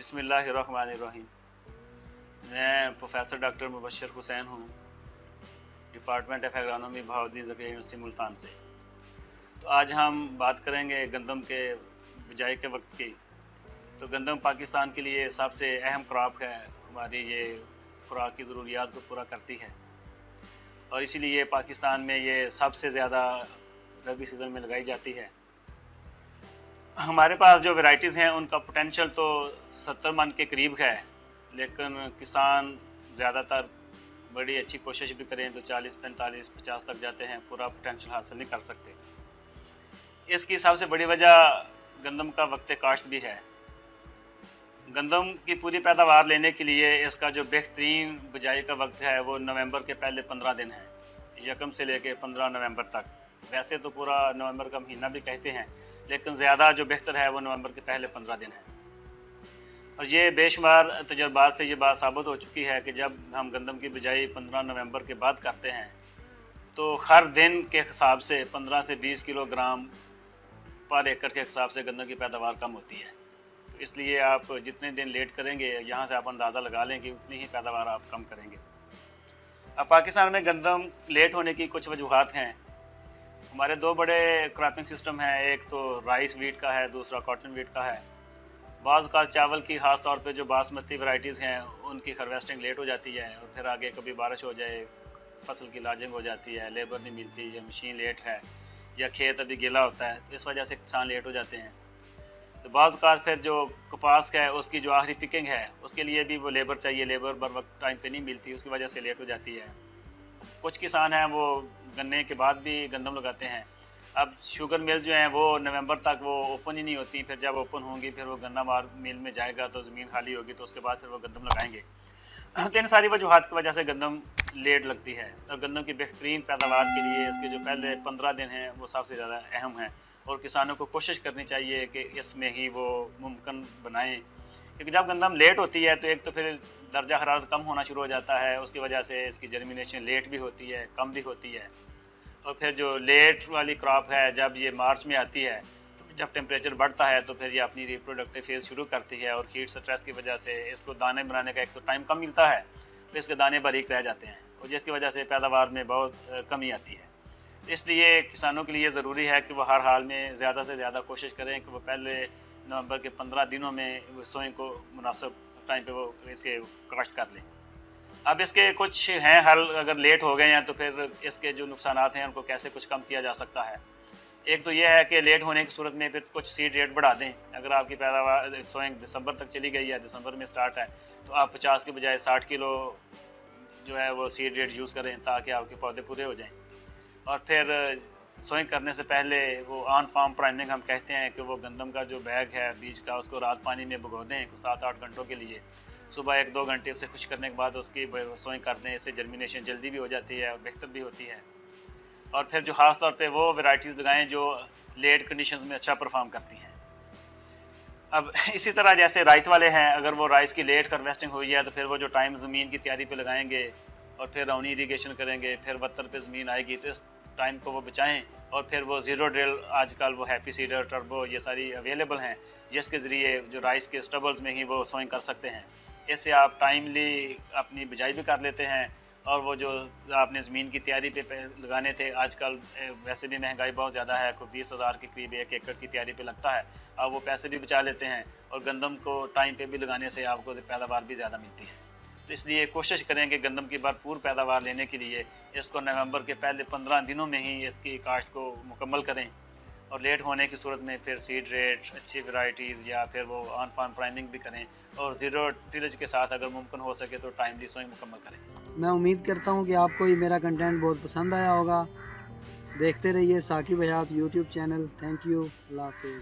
बिस्मिल्लाहिर्रहमानिर्रहीम। मैं professor doctor Mubashar Hussain हूँ, department of agronomy Bahauddin Zakariya university Multan से। तो आज हम बात करेंगे गंदम के बिजाई के वक्त की। तो गंदम पाकिस्तान के लिए सबसे अहम क्रॉप है, हमारी ये खुराक की ज़रूरियात को पूरा करती है और इसीलिए पाकिस्तान में ये सबसे ज़्यादा रबी सीज़न में लगाई जाती है। हमारे पास जो वैरायटीज़ हैं उनका पोटेंशियल तो 70 मन के करीब है, लेकिन किसान ज़्यादातर बड़ी अच्छी कोशिश भी करें तो 40, 45, 50 तक जाते हैं, पूरा पोटेंशियल हासिल नहीं कर सकते। इसकी सबसे बड़ी वजह गंदम का वक्त काश्त भी है। गंदम की पूरी पैदावार लेने के लिए इसका जो बेहतरीन बिजाई का वक्त है वो नवंबर के पहले 15 दिन है, यकम से लेके 15 नवंबर तक। वैसे तो पूरा नवंबर का महीना भी कहते हैं, लेकिन ज़्यादा जो बेहतर है वो नवंबर के पहले 15 दिन है। और ये बेशुमार तजर्बात से ये बात साबित हो चुकी है कि जब हम गंदम की बिजाई 15 नवंबर के बाद करते हैं तो हर दिन के हिसाब से 15 से 20 किलोग्राम पर एकड़ के हिसाब से गंदम की पैदावार कम होती है। तो इसलिए आप जितने दिन लेट करेंगे, यहाँ से आप अंदाज़ा लगा लें कि उतनी ही पैदावार आप कम करेंगे। अब पाकिस्तान में गंदम लेट होने की कुछ वजूहात हैं। हमारे दो बड़े क्रॉपिंग सिस्टम हैं, एक तो राइस वीट का है, दूसरा कॉटन वीट का है। बाज़ का चावल की ख़ास तौर पे जो बासमती वैरायटीज़ हैं उनकी हार्वेस्टिंग लेट हो जाती है और फिर आगे कभी बारिश हो जाए, फसल की लाजिंग हो जाती है, लेबर नहीं मिलती, या मशीन लेट है, या खेत अभी गीला होता है, तो इस वजह से किसान लेट हो जाते हैं। तो बाज़ का फिर जो कपास का है उसकी जो आखिरी पिकिंग है उसके लिए भी वो लेबर चाहिए, लेबर बर वक्त टाइम पे नहीं मिलती, उसकी वजह से लेट हो जाती है। कुछ किसान हैं वो गन्ने के बाद भी गंदम लगाते हैं। अब शुगर मिल जो हैं वो नवंबर तक वो ओपन ही नहीं होती, फिर जब ओपन होंगी फिर वो गन्ना मार मिल में जाएगा तो ज़मीन खाली होगी, तो उसके बाद फिर वो गंदम लगाएंगे। तो इन सारी वजूहात की वजह से गंदम लेट लगती है। और गंदम की बेहतरीन पैदावार के लिए इसके जो पहले 15 दिन हैं वो सबसे ज़्यादा अहम हैं और किसानों को कोशिश करनी चाहिए कि इसमें ही वो मुमकिन बनाएं, क्योंकि जब गंदम लेट होती है तो एक तो फिर दर्जा हरारत कम होना शुरू हो जाता है, उसकी वजह से इसकी जर्मिनेशन लेट भी होती है, कम भी होती है। और फिर जो लेट वाली क्रॉप है जब ये मार्च में आती है तो जब टेम्परेचर बढ़ता है तो फिर ये अपनी रिप्रोडक्टिव फेज़ शुरू करती है और हीट स्ट्रेस की वजह से इसको दाने बनाने का एक तो टाइम कम मिलता है, फिर इसके दाने बारीक रह जाते हैं और जिसकी वजह से पैदावार में बहुत कमी आती है। इसलिए किसानों के लिए ज़रूरी है कि वो हर हाल में ज़्यादा से ज़्यादा कोशिश करें कि वो पहले नवंबर के 15 दिनों में सोइंग को मुनासिब टाइम पे वो इसके काश्त कर लें। अब इसके कुछ हैं हल, अगर लेट हो गए हैं तो फिर इसके जो नुकसानात हैं उनको कैसे कुछ कम किया जा सकता है। एक तो ये है कि लेट होने की सूरत में फिर कुछ सीड रेट बढ़ा दें। अगर आपकी पैदावार सोइंग दिसंबर तक चली गई है, दिसंबर में स्टार्ट है, तो आप 50 के बजाय 60 किलो जो है वो सीड रेट यूज़ करें ताकि आपके पौधे पूरे हो जाएँ। और फिर सोइंग करने से पहले वो ऑन फार्म प्राइमिंग हम कहते हैं कि वो गंदम का जो बैग है बीज का उसको रात पानी में भिगो दें 7-8 घंटों के लिए, सुबह 1-2 घंटे उसे खुश करने के बाद उसकी सोइंग कर दें। इससे जर्मिनेशन जल्दी भी हो जाती है और बेहतर भी होती है। और फिर जो ख़ास तौर पे वो वैरायटीज़ लगाएं जो लेट कंडीशंस में अच्छा परफॉर्म करती हैं। अब इसी तरह जैसे राइस वाले हैं, अगर वो राइस की लेट हार्वेस्टिंग हुई है तो फिर वो जो टाइम ज़मीन की तैयारी पे लगाएंगे और फिर राउनी इरीगेशन करेंगे, फिर बत्तर पे ज़मीन आएगी, तो इस टाइम को वो बचाएं। और फिर वो ज़ीरो ड्रिल, आजकल वो हैप्पी सीडर, टर्बो, ये सारी अवेलेबल हैं जिसके ज़रिए जो राइस के स्टबल्स में ही वो सोइंग कर सकते हैं। इससे आप टाइमली अपनी बिजाई भी कर लेते हैं और वो जो आपने ज़मीन की तैयारी पे लगाने थे, आजकल वैसे भी महंगाई बहुत ज़्यादा है, कोई 20,000 के करीब 1 एकड़ की तैयारी पे लगता है। आप वो पैसे भी बचा लेते हैं और गंदम को टाइम पे भी लगाने से आपको पैदावार भी ज़्यादा मिलती है। तो इसलिए कोशिश करें कि गंदम की भरपूर पैदावार लेने के लिए इसको नवंबर के पहले 15 दिनों में ही इसकी काश्त को मुकम्मल करें। और लेट होने की सूरत में फिर सीड रेट, अच्छी वैरायटीज़ या फिर वो ऑन फार्म प्राइमिंग भी करें और ज़ीरो टिलेज के साथ अगर मुमकिन हो सके तो टाइमली सोइंग मुकम्मल करें। मैं उम्मीद करता हूँ कि आपको ये मेरा कंटेंट बहुत पसंद आया होगा। देखते रहिए Saqib Hayat YouTube channel. Thank you. अल्लाह हाफिज़।